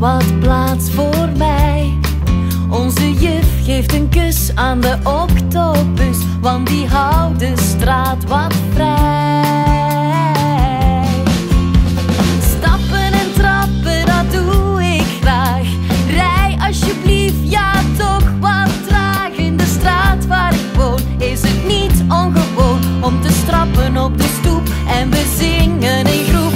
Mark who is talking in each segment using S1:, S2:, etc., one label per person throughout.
S1: wat plaats voor mij. Onze juf geeft een kus aan de octopus, want die houdt de straat wat vrij. Stappen en trappen, dat doe ik graag. Rij alsjeblieft, ja toch wat traag. In de straat waar ik woon is het niet ongewoon om te strappen op de stoep en we zingen in groep.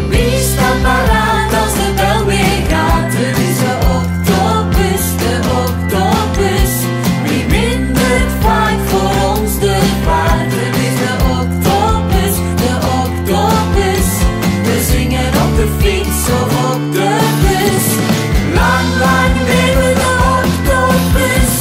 S1: Wie staat paraat als de bel weer gaat? Het is de octopus, de octopus. Wie mindert vaak voor ons de vaart? Het is de octopus, de octopus. We zingen op de fiets of op de bus. Lang, lang leven de octopus.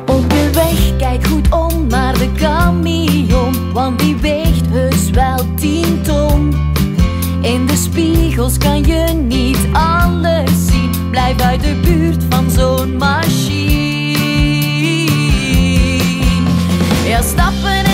S1: Op de weg kijk goed om naar de camion, want die weegt heus wel 10 ton. In de spiegels kan je niet alles zien, blijf uit de buurt van zo'n machine. Ja, stappen